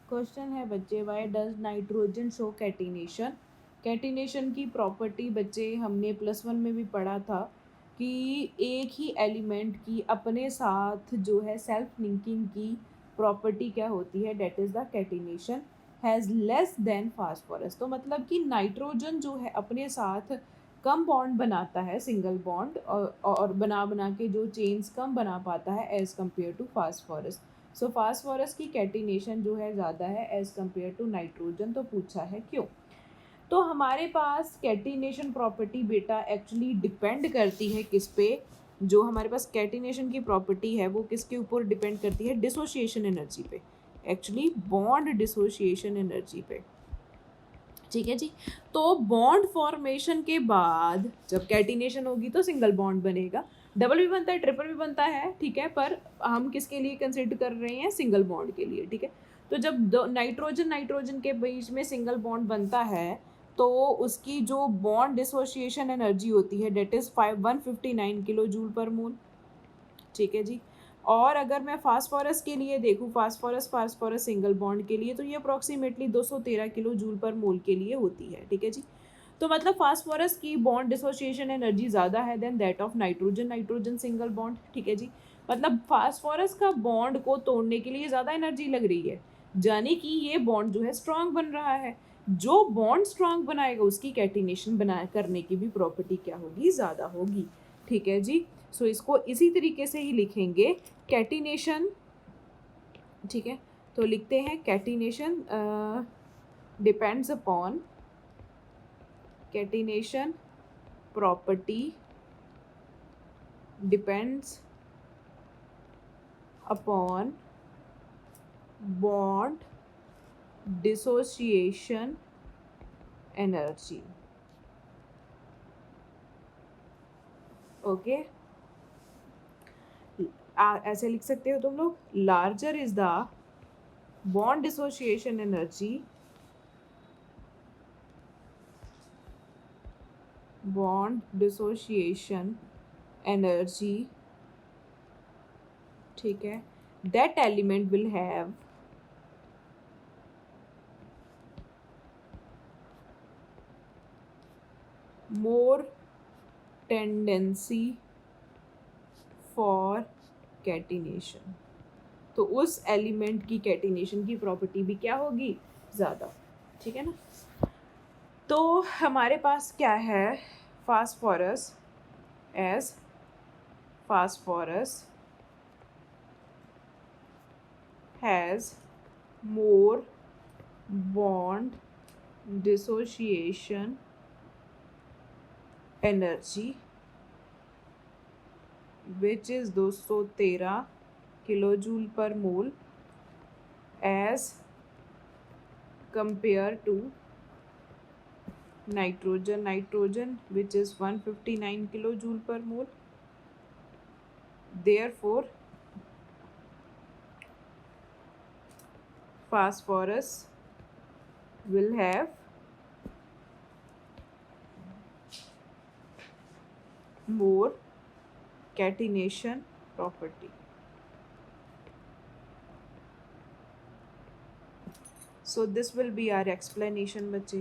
Question है बच्चे, why does nitrogen show catenation. Catenation की प्रॉपर्टी बच्चे हमने +1 में भी पढ़ा था कि एक ही एलिमेंट की अपने साथ जो है सेल्फ लिंकिंग की प्रॉपर्टी क्या होती है, that is the catenation has less than phosphorus. तो मतलब कि नाइट्रोजन जो है अपने साथ कम बॉन्ड बनाता है, सिंगल बॉन्ड, और बना के जो चेन्स कम बना पाता है as compare to phosphorus. So phosphorus की कैटिनेशन जो है ज़्यादा है एज़ कम्पेयर टू नाइट्रोजन। तो पूछा है क्यों। तो हमारे पास कैटिनेशन प्रॉपर्टी बेटा एक्चुअली डिपेंड करती है किस पे, जो हमारे पास कैटिनेशन की प्रॉपर्टी है वो किसके ऊपर डिपेंड करती है, डिसोसिएशन एनर्जी पे, एक्चुअली बॉन्ड डिसोसिएशन एनर्जी पे। ठीक है जी। तो बॉन्ड फॉर्मेशन के बाद जब कैटिनेशन होगी तो सिंगल बॉन्ड बनेगा, डबल भी बनता है, ट्रिपल भी बनता है, ठीक है, पर हम किसके लिए कंसिडर कर रहे हैं, सिंगल बॉन्ड के लिए, ठीक है। तो जब नाइट्रोजन नाइट्रोजन के बीच में सिंगल बॉन्ड बनता है तो उसकी जो बॉन्ड डिसोसिएशन एनर्जी होती है डेट इज़ 159 किलो जूल पर मोल। ठीक है जी। और अगर मैं फास्फोरस के लिए देखूँ, फास्फोरस सिंगल बॉन्ड के लिए, तो ये अप्रॉक्सीमेटली 213 किलो जूल पर मोल के लिए होती है। ठीक है जी। तो मतलब फास्फोरस की बॉन्ड डिसोसिएशन एनर्जी ज़्यादा है then that of nitrogen nitrogen single bond. ठीक है जी। मतलब फास्फोरस का बॉन्ड को तोड़ने के लिए ज़्यादा एनर्जी लग रही है, यानी कि ये बॉन्ड जो है स्ट्रांग बन रहा है। जो बॉन्ड स्ट्रांग बनाएगा उसकी कैटिनेशन बना करने की भी प्रॉपर्टी क्या होगी, ज़्यादा होगी। ठीक है जी। सो इसको इसी तरीके से ही लिखेंगे, कैटिनेशन। ठीक है, तो लिखते हैं catenation depends upon, catenation property depends upon bond dissociation energy. Okay, ऐसे लिख सकते हो तुम लोग, larger is the bond dissociation energy, bond dissociation energy, ठीक है, that element will have more tendency for catenation. तो उस एलिमेंट की कैटिनेशन की प्रॉपर्टी भी क्या होगी, ज़्यादा। ठीक है ना। तो हमारे पास क्या है, phosphorus as phosphorus has more bond dissociation energy which is 213 kilojoule per mole as compared to nitrogen which is 159 kilojoule per mole. Therefore phosphorus will have more catenation property. So this will be our explanation बच्चे।